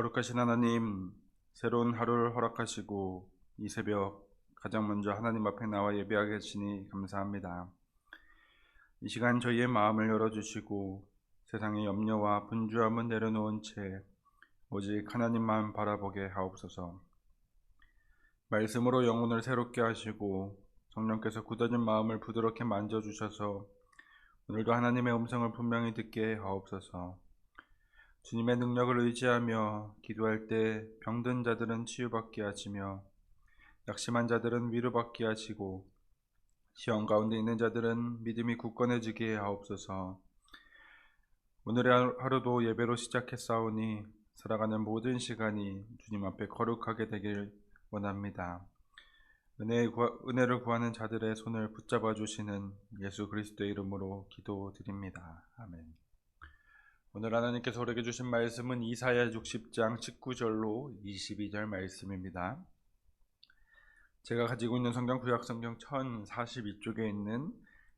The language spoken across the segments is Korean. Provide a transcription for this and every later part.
거룩하신 하나님, 새로운 하루를 허락하시고 이 새벽 가장 먼저 하나님 앞에 나와 예배하게 하시니 감사합니다. 이 시간 저희의 마음을 열어주시고 세상의 염려와 분주함은 내려놓은 채 오직 하나님만 바라보게 하옵소서. 말씀으로 영혼을 새롭게 하시고 성령께서 굳어진 마음을 부드럽게 만져주셔서 오늘도 하나님의 음성을 분명히 듣게 하옵소서. 주님의 능력을 의지하며 기도할 때 병든 자들은 치유받게 하시며 낙심한 자들은 위로받게 하시고 시험 가운데 있는 자들은 믿음이 굳건해지게 하옵소서. 오늘의 하루도 예배로 시작했사오니 살아가는 모든 시간이 주님 앞에 거룩하게 되길 원합니다. 은혜를 구하는 자들의 손을 붙잡아 주시는 예수 그리스도의 이름으로 기도드립니다. 아멘. 오늘 하나님께서 우리에게 주신 말씀은 이사야 60장 19절로 22절 말씀입니다. 제가 가지고 있는 성경 구약성경 1042쪽에 있는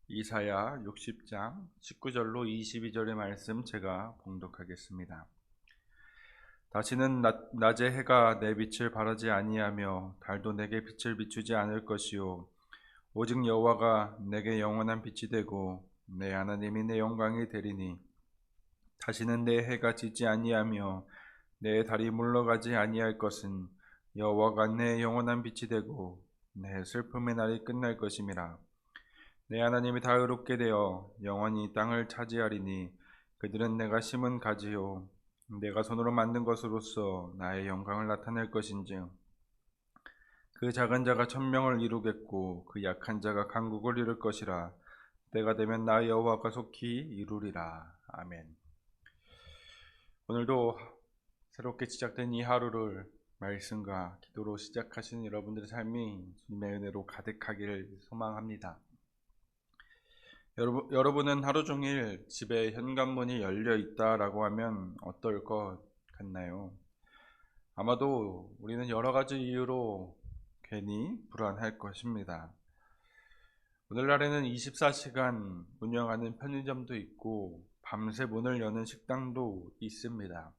이사야 60장 19절로 22절의 말씀 제가 봉독하겠습니다. 다시는 낮에 해가 내 빛을 발하지 아니하며 달도 내게 빛을 비추지 않을 것이요 오직 여호와가 내게 영원한 빛이 되고 내 하나님이 내 영광이 되리니 다시는 내 해가 지지 아니하며 내 달이 물러가지 아니할 것은 여호와가 내 영원한 빛이 되고 내 슬픔의 날이 끝날 것임이라. 내 하나님이 다 의롭게 되어 영원히 땅을 차지하리니 그들은 내가 심은 가지요 내가 손으로 만든 것으로서 나의 영광을 나타낼 것인즉 그 작은 자가 천명을 이루겠고 그 약한 자가 강국을 이룰 것이라. 때가 되면 나 여호와가 속히 이루리라. 아멘. 오늘도 새롭게 시작된 이 하루를 말씀과 기도로 시작하시는 여러분들의 삶이 주님의 은혜로 가득하기를 소망합니다. 여러분은 하루 종일 집에 현관문이 열려 있다라고 하면 어떨 것 같나요? 아마도 우리는 여러 가지 이유로 괜히 불안할 것입니다. 오늘날에는 24시간 운영하는 편의점도 있고 밤새 문을 여는 식당도 있습니다.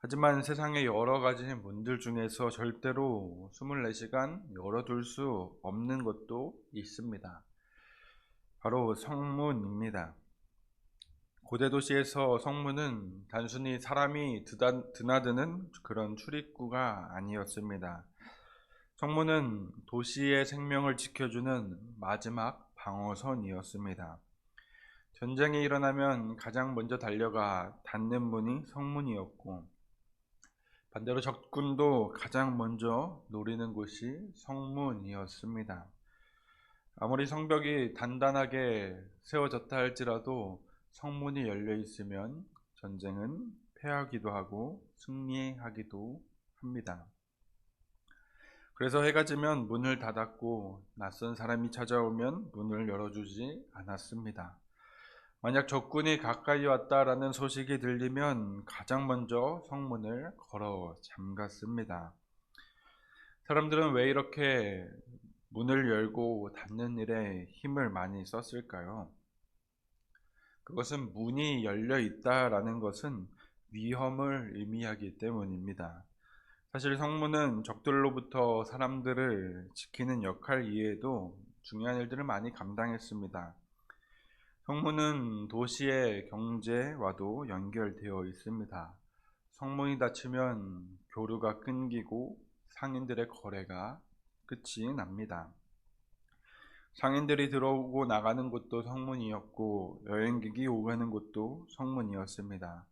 하지만 세상의 여러 가지 문들 중에서 절대로 24시간 열어둘 수 없는 것도 있습니다. 바로 성문입니다. 고대 도시에서 성문은 단순히 사람이 드나드는 그런 출입구가 아니었습니다. 성문은 도시의 생명을 지켜주는 마지막 방어선이었습니다. 전쟁이 일어나면 가장 먼저 달려가 닫는 문이 성문이었고 반대로 적군도 가장 먼저 노리는 곳이 성문이었습니다. 아무리 성벽이 단단하게 세워졌다 할지라도 성문이 열려 있으면 전쟁은 패하기도 하고 승리하기도 합니다. 그래서 해가 지면 문을 닫았고 낯선 사람이 찾아오면 문을 열어주지 않았습니다. 만약 적군이 가까이 왔다라는 소식이 들리면 가장 먼저 성문을 걸어 잠갔습니다. 사람들은 왜 이렇게 문을 열고 닫는 일에 힘을 많이 썼을까요? 그것은 문이 열려 있다라는 것은 위험을 의미하기 때문입니다. 사실 성문은 적들로부터 사람들을 지키는 역할 이외에도 중요한 일들을 많이 감당했습니다. 성문은 도시의 경제와도 연결되어 있습니다. 성문이 닫히면 교류가 끊기고 상인들의 거래가 끝이 납니다. 상인들이 들어오고 나가는 곳도 성문이었고 여행객이 오가는 곳도 성문이었습니다.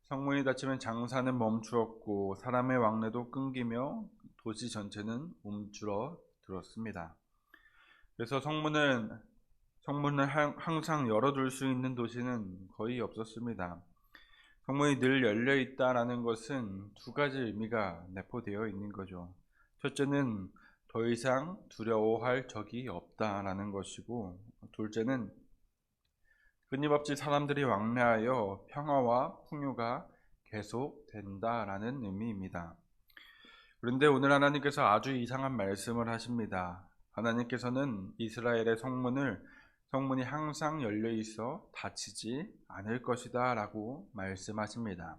성문이 닫히면 장사는 멈추었고 사람의 왕래도 끊기며 도시 전체는 움츠러들었습니다. 그래서 성문을 항상 열어둘 수 있는 도시는 거의 없었습니다. 성문이 늘 열려 있다라는 것은 두 가지 의미가 내포되어 있는 거죠. 첫째는 더 이상 두려워할 적이 없다라는 것이고, 둘째는 끊임없이 사람들이 왕래하여 평화와 풍요가 계속된다라는 의미입니다. 그런데 오늘 하나님께서 아주 이상한 말씀을 하십니다. 하나님께서는 이스라엘의 성문이 항상 열려 있어 닫히지 않을 것이다 라고 말씀하십니다.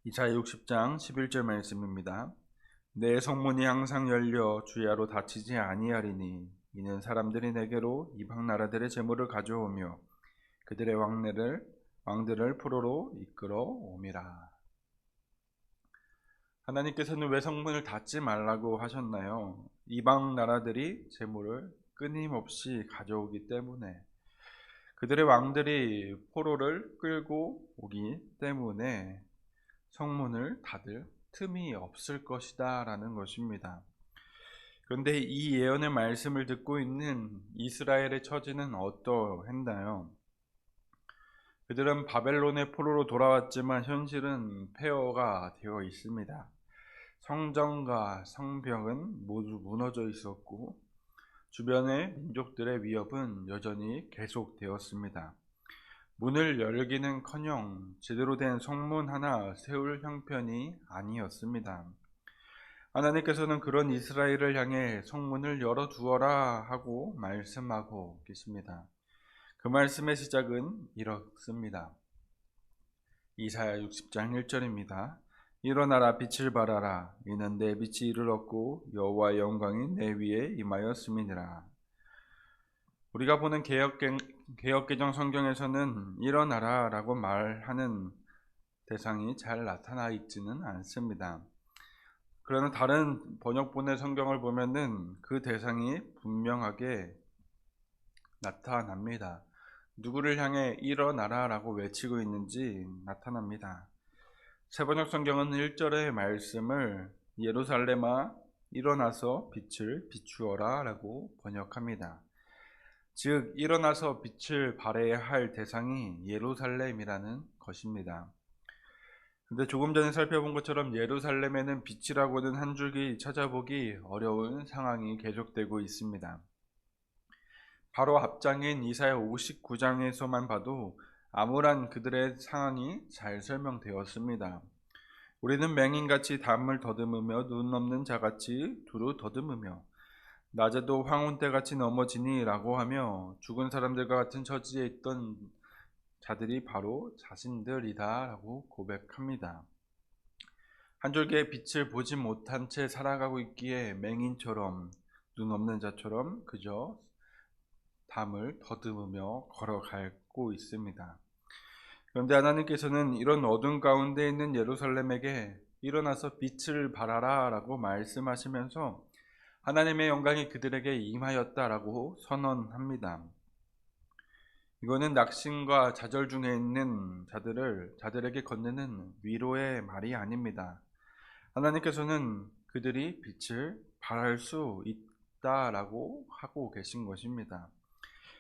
이사야 60장 11절 말씀입니다. 내 성문이 항상 열려 주야로 닫히지 아니하리니 이는 사람들이 내게로 이방 나라들의 재물을 가져오며 그들의 왕들을 포로로 이끌어 옴이라. 하나님께서는 왜 성문을 닫지 말라고 하셨나요? 이방 나라들이 재물을 끊임없이 가져오기 때문에, 그들의 왕들이 포로를 끌고 오기 때문에 성문을 닫을 틈이 없을 것이다 라는 것입니다. 그런데 이 예언의 말씀을 듣고 있는 이스라엘의 처지는 어떠했나요? 그들은 바벨론의 포로로 돌아왔지만 현실은 폐허가 되어 있습니다. 성전과 성벽은 모두 무너져 있었고 주변의 민족들의 위협은 여전히 계속되었습니다. 문을 열기는커녕 제대로 된 성문 하나 세울 형편이 아니었습니다. 하나님께서는 그런 이스라엘을 향해 성문을 열어두어라 하고 말씀하고 계십니다. 그 말씀의 시작은 이렇습니다. 이사야 60장 1절입니다. 일어나라 빛을 발하라 이는 내 빛이 이르렀고 여호와의 영광이 내 위에 임하였음이니라. 우리가 보는 개역개정 성경에서는 일어나라 라고 말하는 대상이 잘 나타나 있지는 않습니다. 그러나 다른 번역본의 성경을 보면은 그 대상이 분명하게 나타납니다. 누구를 향해 일어나라 라고 외치고 있는지 나타납니다. 새번역 성경은 1절의 말씀을 예루살렘아 일어나서 빛을 비추어라 라고 번역합니다. 즉 일어나서 빛을 발해야 할 대상이 예루살렘이라는 것입니다. 근데 조금 전에 살펴본 것처럼 예루살렘에는 빛이라고는 한 줄기 찾아보기 어려운 상황이 계속되고 있습니다. 바로 앞장인 이사야 59장에서만 봐도 암울한 그들의 상황이 잘 설명되었습니다. 우리는 맹인같이 담을 더듬으며 눈 없는 자같이 두루 더듬으며 낮에도 황혼때같이 넘어지니 라고 하며 죽은 사람들과 같은 처지에 있던 자들이 바로 자신들이다 라고 고백합니다. 한 줄기의 빛을 보지 못한 채 살아가고 있기에 맹인처럼 눈 없는 자처럼 그저 담을 더듬으며 걸어가고 있습니다. 그런데 하나님께서는 이런 어둠 가운데 있는 예루살렘에게 일어나서 빛을 발하라 라고 말씀하시면서 하나님의 영광이 그들에게 임하였다라고 선언합니다. 이거는 낙심과 좌절 중에 있는 자들에게 건네는 위로의 말이 아닙니다. 하나님께서는 그들이 빛을 발할 수 있다라고 하고 계신 것입니다.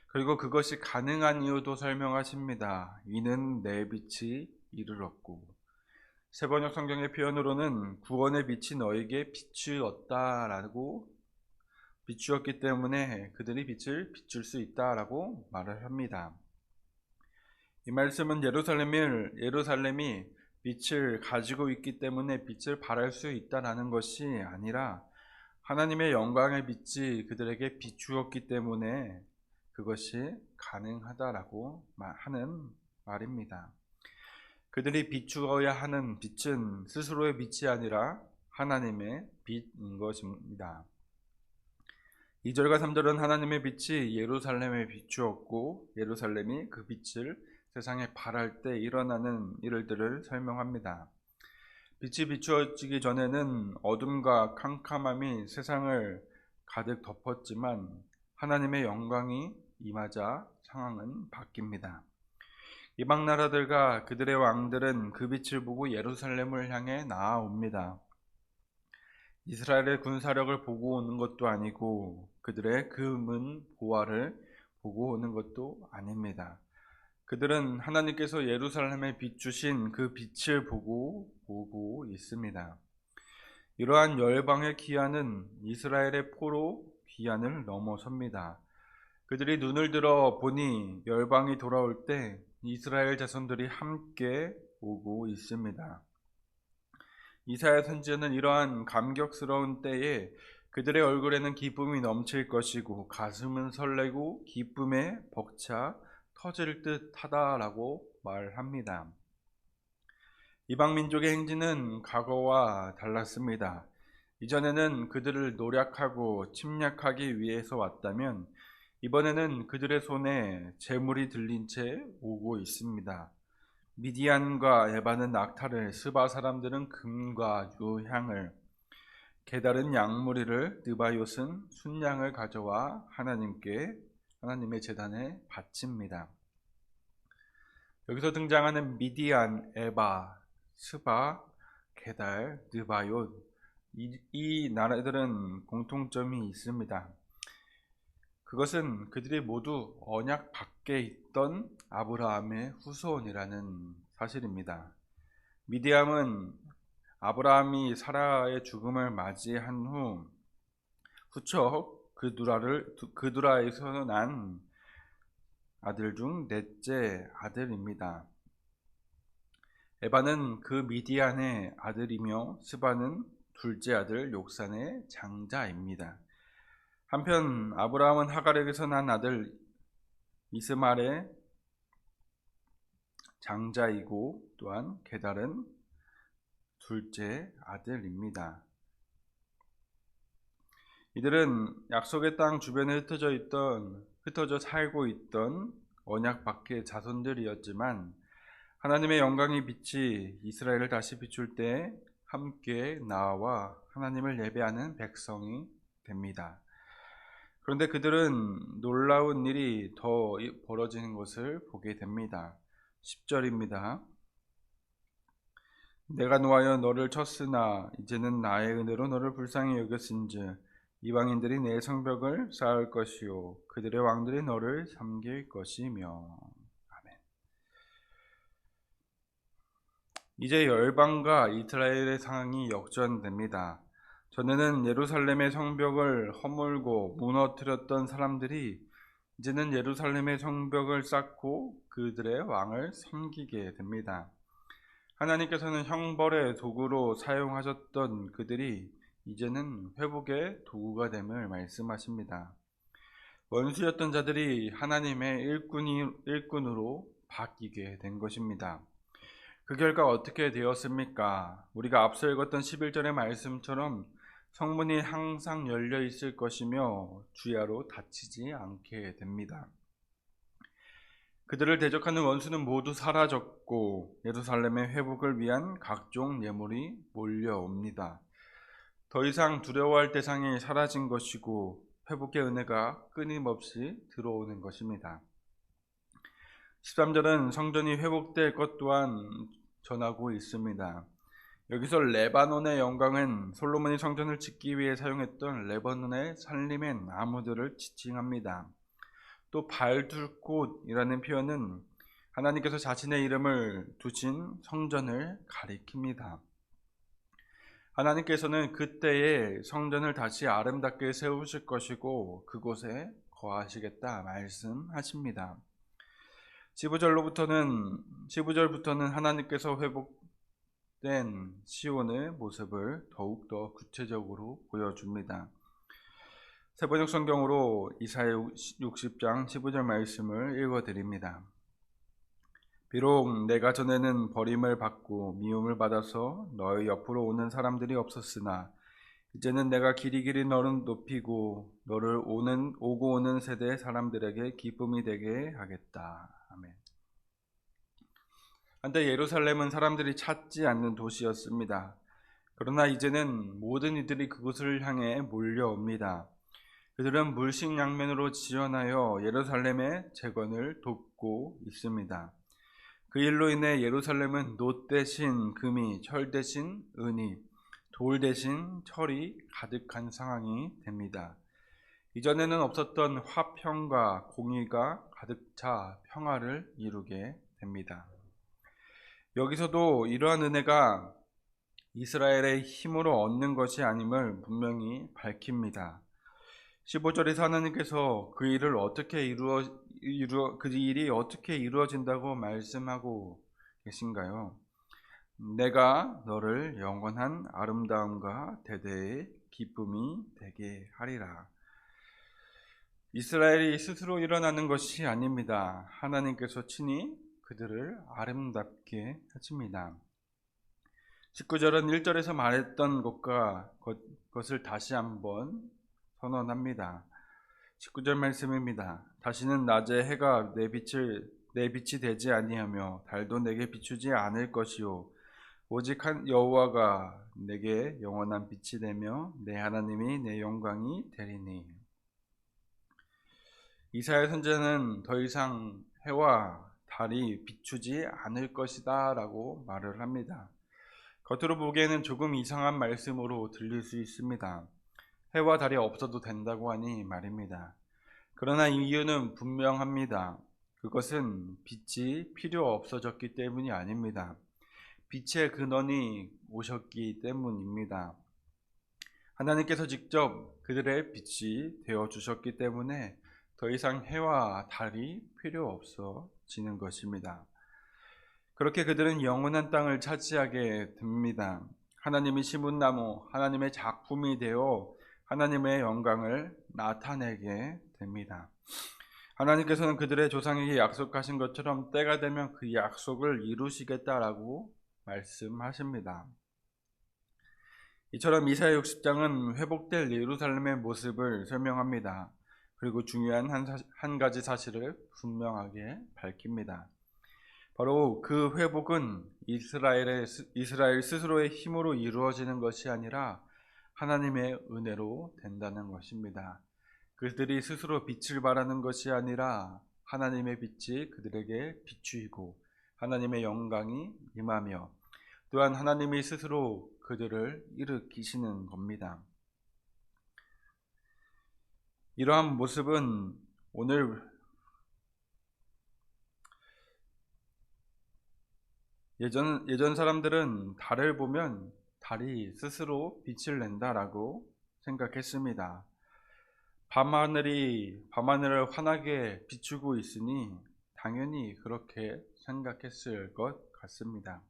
그리고 그것이 가능한 이유도 설명하십니다. 이는 내 빛이 이르렀고, 새번역 성경의 표현으로는 구원의 빛이 너에게 비추었다라고 비추었기 때문에 그들이 빛을 비출 수 있다라고 말을 합니다. 이 말씀은 예루살렘이 빛을 가지고 있기 때문에 빛을 발할 수 있다라는 것이 아니라 하나님의 영광의 빛이 그들에게 비추었기 때문에 그것이 가능하다라고 하는 말입니다. 그들이 비추어야 하는 빛은 스스로의 빛이 아니라 하나님의 빛인 것입니다. 2절과 3절은 하나님의 빛이 예루살렘에 비추었고 예루살렘이 그 빛을 세상에 발할 때 일어나는 일들을 설명합니다. 빛이 비추어지기 전에는 어둠과 캄캄함이 세상을 가득 덮었지만 하나님의 영광이 임하자 상황은 바뀝니다. 이방 나라들과 그들의 왕들은 그 빛을 보고 예루살렘을 향해 나아옵니다. 이스라엘의 군사력을 보고 오는 것도 아니고 그들의 금은 보화를 보고 오는 것도 아닙니다. 그들은 하나님께서 예루살렘에 비추신 그 빛을 보고 오고 있습니다. 이러한 열방의 기한은 이스라엘의 포로 기한을 넘어섭니다. 그들이 눈을 들어 보니 열방이 돌아올 때 이스라엘 자손들이 함께 오고 있습니다. 이사야 선지자는 이러한 감격스러운 때에 그들의 얼굴에는 기쁨이 넘칠 것이고 가슴은 설레고 기쁨에 벅차 터질 듯 하다라고 말합니다. 이방 민족의 행진은 과거와 달랐습니다. 이전에는 그들을 노략하고 침략하기 위해서 왔다면 이번에는 그들의 손에 재물이 들린 채 오고 있습니다. 미디안과 에바는 낙타를, 스바 사람들은 금과 유향을, 게달은 양무리를, 느바요스는 순양을 가져와 하나님의 제단에 바칩니다. 여기서 등장하는 미디안, 에바, 스바, 게달, 느바요, 이 나라들은 공통점이 있습니다. 그것은 그들이 모두 언약 밖에 있던 아브라함의 후손이라는 사실입니다. 미디안은 아브라함이 사라의 죽음을 맞이한 후 후처 그두라에서 난 아들 중 넷째 아들입니다. 에바는 그 미디안의 아들이며 스바는 둘째 아들 욕산의 장자입니다. 한편 아브라함은 하갈에게서 난 아들 이스마엘의 장자이고 또한 게달은 둘째 아들입니다. 이들은 약속의 땅 주변에 흩어져 살고 있던 언약 밖의 자손들이었지만 하나님의 영광의 빛이 이스라엘을 다시 비출 때 함께 나와 하나님을 예배하는 백성이 됩니다. 그런데 그들은 놀라운 일이 더 벌어지는 것을 보게 됩니다. 10절입니다. 내가 노하여 너를 쳤으나 이제는 나의 은혜로 너를 불쌍히 여겼은즉 이방인들이 내 성벽을 쌓을 것이요 그들의 왕들이 너를 섬길 것이며. 아멘. 이제 열방과 이스라엘의 상황이 역전됩니다. 전에는 예루살렘의 성벽을 허물고 무너뜨렸던 사람들이 이제는 예루살렘의 성벽을 쌓고 그들의 왕을 섬기게 됩니다. 하나님께서는 형벌의 도구로 사용하셨던 그들이 이제는 회복의 도구가 됨을 말씀하십니다. 원수였던 자들이 하나님의 일꾼으로 바뀌게 된 것입니다. 그 결과 어떻게 되었습니까? 우리가 앞서 읽었던 11절의 말씀처럼 성문이 항상 열려 있을 것이며 주야로 닫히지 않게 됩니다. 그들을 대적하는 원수는 모두 사라졌고 예루살렘의 회복을 위한 각종 예물이 몰려옵니다. 더 이상 두려워할 대상이 사라진 것이고 회복의 은혜가 끊임없이 들어오는 것입니다. 13절은 성전이 회복될 것 또한 전하고 있습니다. 여기서 레바논의 영광은 솔로몬이 성전을 짓기 위해 사용했던 레바논의 산림의 나무들을 지칭합니다. 또 발둘꽃이라는 표현은 하나님께서 자신의 이름을 두신 성전을 가리킵니다. 하나님께서는 그때에 성전을 다시 아름답게 세우실 것이고 그곳에 거하시겠다 말씀하십니다. 15절부터는 하나님께서 회복된 시온의 모습을 더욱더 구체적으로 보여줍니다. 세번역 성경으로 이사야 60장 15절 말씀을 읽어드립니다. 비록 내가 전에는 버림을 받고 미움을 받아서 너의 옆으로 오는 사람들이 없었으나 이제는 내가 길이 너를 높이고 너를 오고 오는 세대 사람들에게 기쁨이 되게 하겠다. 아멘. 한때 예루살렘은 사람들이 찾지 않는 도시였습니다. 그러나 이제는 모든 이들이 그곳을 향해 몰려옵니다. 그들은 물식양면으로 지원하여 예루살렘의 재건을 돕고 있습니다. 그 일로 인해 예루살렘은 놋 대신 금이, 철 대신 은이, 돌 대신 철이 가득한 상황이 됩니다. 이전에는 없었던 화평과 공의가 가득 차 평화를 이루게 됩니다. 여기서도 이러한 은혜가 이스라엘의 힘으로 얻는 것이 아님을 분명히 밝힙니다. 15절에서 하나님께서 그 일이 어떻게 이루어진다고 말씀하고 계신가요? 내가 너를 영원한 아름다움과 대대의 기쁨이 되게 하리라. 이스라엘이 스스로 일어나는 것이 아닙니다. 하나님께서 친히 그들을 아름답게 하십니다. 19절은 1절에서 말했던 것을 다시 한번 선언합니다. 19절 말씀입니다. 다시는 낮에 해가 내 빛이 되지 아니하며 달도 내게 비추지 않을 것이요 오직 한 여호와가 내게 영원한 빛이 되며 내 하나님이 내 영광이 되리니. 이사야 선지자는 더 이상 해와 달이 비추지 않을 것이다 라고 말을 합니다. 겉으로 보기에는 조금 이상한 말씀으로 들릴 수 있습니다. 해와 달이 없어도 된다고 하니 말입니다. 그러나 이유는 분명합니다. 그것은 빛이 필요 없어졌기 때문이 아닙니다. 빛의 근원이 오셨기 때문입니다. 하나님께서 직접 그들의 빛이 되어 주셨기 때문에 더 이상 해와 달이 필요 없어지는 것입니다. 그렇게 그들은 영원한 땅을 차지하게 됩니다. 하나님이 심은 나무, 하나님의 작품이 되어 하나님의 영광을 나타내게 됩니다. 하나님께서는 그들의 조상에게 약속하신 것처럼 때가 되면 그 약속을 이루시겠다라고 말씀하십니다. 이처럼 이사야 60장은 회복될 예루살렘의 모습을 설명합니다. 그리고 중요한 한 가지 사실을 분명하게 밝힙니다. 바로 그 회복은 이스라엘 스스로의 힘으로 이루어지는 것이 아니라 하나님의 은혜로 된다는 것입니다. 그들이 스스로 빛을 발하는 것이 아니라 하나님의 빛이 그들에게 비추이고 하나님의 영광이 임하며 또한 하나님이 스스로 그들을 일으키시는 겁니다. 이러한 모습은 오늘 예전 사람들은 달을 보면 달이 스스로 빛을 낸다라고 생각했습니다. 밤하늘을 환하게 비추고 있으니 당연히 그렇게 생각했을 것 같습니다.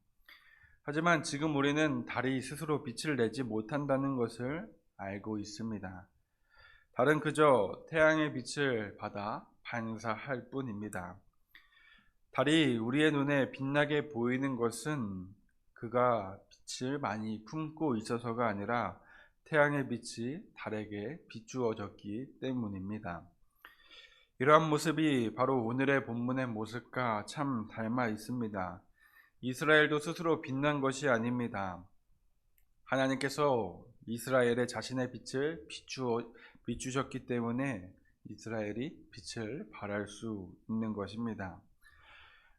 하지만 지금 우리는 달이 스스로 빛을 내지 못한다는 것을 알고 있습니다. 달은 그저 태양의 빛을 받아 반사할 뿐입니다. 달이 우리의 눈에 빛나게 보이는 것은 그가 빛을 많이 품고 있어서가 아니라 태양의 빛이 달에게 비추어졌기 때문입니다. 이러한 모습이 바로 오늘의 본문의 모습과 참 닮아 있습니다. 이스라엘도 스스로 빛난 것이 아닙니다. 하나님께서 이스라엘의 자신의 빛을 비추셨기 때문에 이스라엘이 빛을 발할 수 있는 것입니다.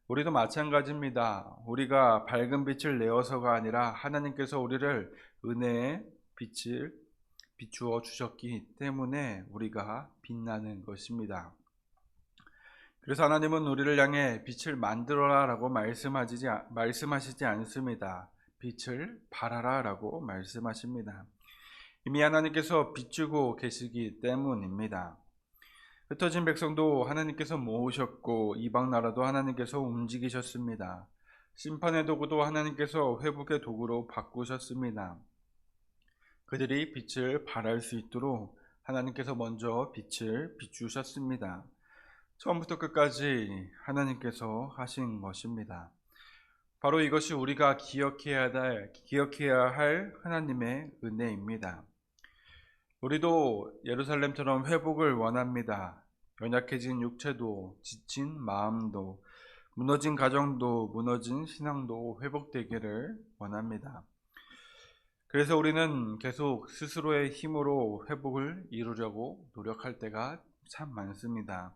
우리도 마찬가지입니다. 우리가 밝은 빛을 내어서가 아니라 하나님께서 우리를 은혜의 빛을 비추어 주셨기 때문에 우리가 빛나는 것입니다. 그래서 하나님은 우리를 향해 빛을 만들어라 라고 말씀하시지 않습니다. 빛을 발하라 라고 말씀하십니다. 이미 하나님께서 비추고 계시기 때문입니다. 흩어진 백성도 하나님께서 모으셨고 이방 나라도 하나님께서 움직이셨습니다. 심판의 도구도 하나님께서 회복의 도구로 바꾸셨습니다. 그들이 빛을 발할 수 있도록 하나님께서 먼저 빛을 비추셨습니다. 처음부터 끝까지 하나님께서 하신 것입니다. 바로 이것이 우리가 기억해야 할 하나님의 은혜입니다. 우리도 예루살렘처럼 회복을 원합니다. 연약해진 육체도, 지친 마음도, 무너진 가정도, 무너진 신앙도 회복되기를 원합니다. 그래서 우리는 계속 스스로의 힘으로 회복을 이루려고 노력할 때가 참 많습니다.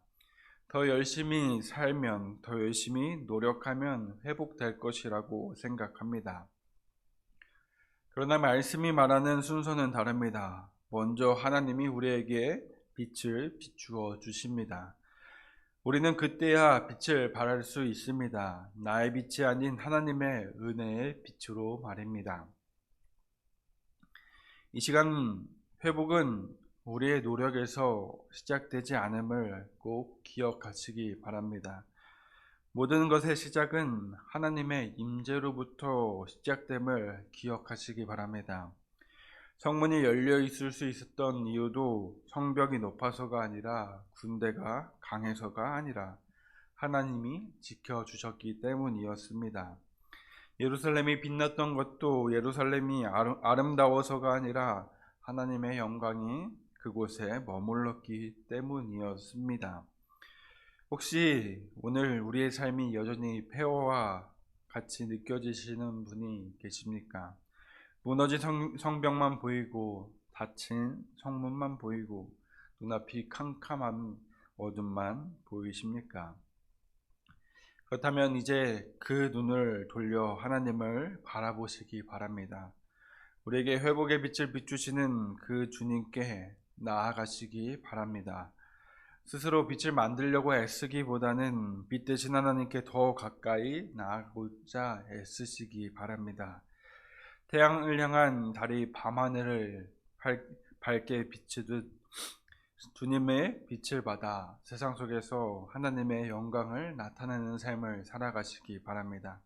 더 열심히 살면, 더 열심히 노력하면 회복될 것이라고 생각합니다. 그러나 말씀이 말하는 순서는 다릅니다. 먼저 하나님이 우리에게 빛을 비추어 주십니다. 우리는 그때야 빛을 발할 수 있습니다. 나의 빛이 아닌 하나님의 은혜의 빛으로 말입니다. 이 시간 회복은 우리의 노력에서 시작되지 않음을 꼭 기억하시기 바랍니다. 모든 것의 시작은 하나님의 임재로부터 시작됨을 기억하시기 바랍니다. 성문이 열려 있을 수 있었던 이유도 성벽이 높아서가 아니라 군대가 강해서가 아니라 하나님이 지켜주셨기 때문이었습니다. 예루살렘이 빛났던 것도 예루살렘이 아름다워서가 아니라 하나님의 영광이 그곳에 머물렀기 때문이었습니다. 혹시 오늘 우리의 삶이 여전히 폐허와 같이 느껴지시는 분이 계십니까? 무너진 성벽만 보이고 닫힌 성문만 보이고 눈앞이 캄캄한 어둠만 보이십니까? 그렇다면 이제 그 눈을 돌려 하나님을 바라보시기 바랍니다. 우리에게 회복의 빛을 비추시는 그 주님께 나아가시기 바랍니다. 스스로 빛을 만들려고 애쓰기보다는 빛 대신 하나님께 더 가까이 나아가고자 애쓰시기 바랍니다. 태양을 향한 달이 밤하늘을 밝게 비추듯 주님의 빛을 받아 세상 속에서 하나님의 영광을 나타내는 삶을 살아가시기 바랍니다.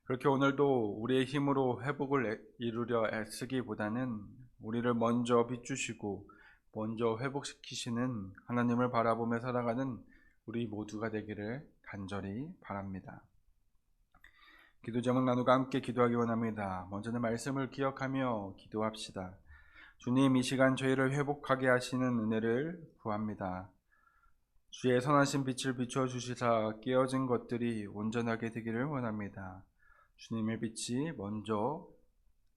그렇게 오늘도 우리의 힘으로 회복을 이루려 애쓰기보다는 우리를 먼저 비추시고 먼저 회복시키시는 하나님을 바라보며 살아가는 우리 모두가 되기를 간절히 바랍니다. 기도 제목 나누고 함께 기도하기 원합니다. 먼저는 말씀을 기억하며 기도합시다. 주님, 이 시간 저희를 회복하게 하시는 은혜를 구합니다. 주의 선하신 빛을 비춰주시사 깨어진 것들이 온전하게 되기를 원합니다. 주님의 빛이 먼저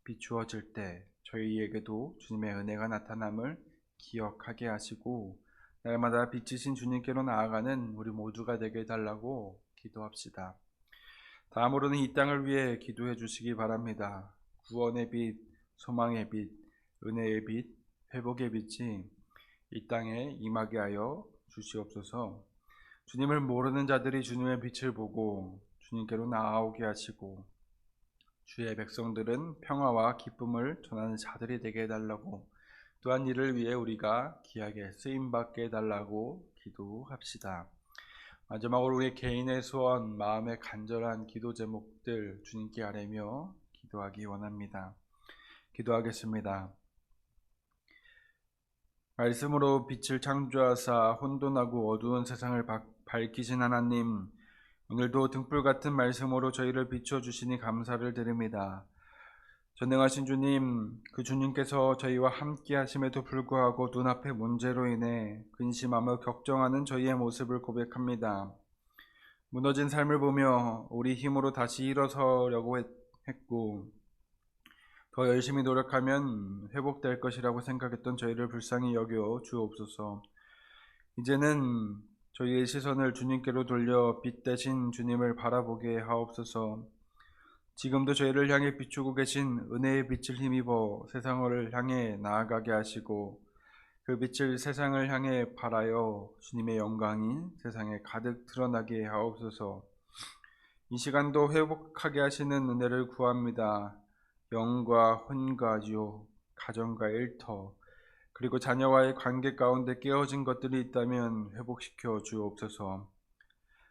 비추어질 때 저희에게도 주님의 은혜가 나타남을 기억하게 하시고 날마다 빛이신 주님께로 나아가는 우리 모두가 되게 해달라고 기도합시다. 다음으로는 이 땅을 위해 기도해 주시기 바랍니다. 구원의 빛, 소망의 빛, 은혜의 빛, 회복의 빛이 이 땅에 임하게 하여 주시옵소서. 주님을 모르는 자들이 주님의 빛을 보고 주님께로 나아오게 하시고 주의 백성들은 평화와 기쁨을 전하는 자들이 되게 해달라고, 또한 이를 위해 우리가 귀하게 쓰임받게 해달라고 기도합시다. 마지막으로 우리 개인의 소원, 마음의 간절한 기도 제목들 주님께 아뢰며 기도하기 원합니다. 기도하겠습니다. 말씀으로 빛을 창조하사 혼돈하고 어두운 세상을 밝히신 하나님, 오늘도 등불 같은 말씀으로 저희를 비춰주시니 감사를 드립니다. 전능하신 주님, 그 주님께서 저희와 함께 하심에도 불구하고 눈앞의 문제로 인해 근심하며 걱정하는 저희의 모습을 고백합니다. 무너진 삶을 보며 우리 힘으로 다시 일어서려고 했고 더 열심히 노력하면 회복될 것이라고 생각했던 저희를 불쌍히 여겨 주옵소서. 이제는 저희의 시선을 주님께로 돌려 빛 대신 주님을 바라보게 하옵소서. 지금도 저희를 향해 비추고 계신 은혜의 빛을 힘입어 세상을 향해 나아가게 하시고 그 빛을 세상을 향해 발하여 주님의 영광이 세상에 가득 드러나게 하옵소서. 이 시간도 회복하게 하시는 은혜를 구합니다. 영과 혼과 유, 가정과 일터, 그리고 자녀와의 관계 가운데 깨어진 것들이 있다면 회복시켜 주옵소서.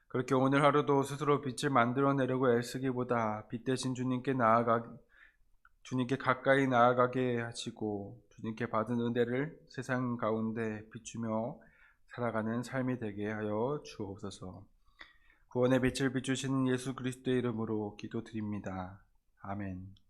그렇게 오늘 하루도 스스로 빛을 만들어내려고 애쓰기보다 빛 대신 주님께 가까이 나아가게 하시고 주님께 받은 은혜를 세상 가운데 비추며 살아가는 삶이 되게 하여 주옵소서. 구원의 빛을 비추시는 예수 그리스도의 이름으로 기도드립니다. 아멘.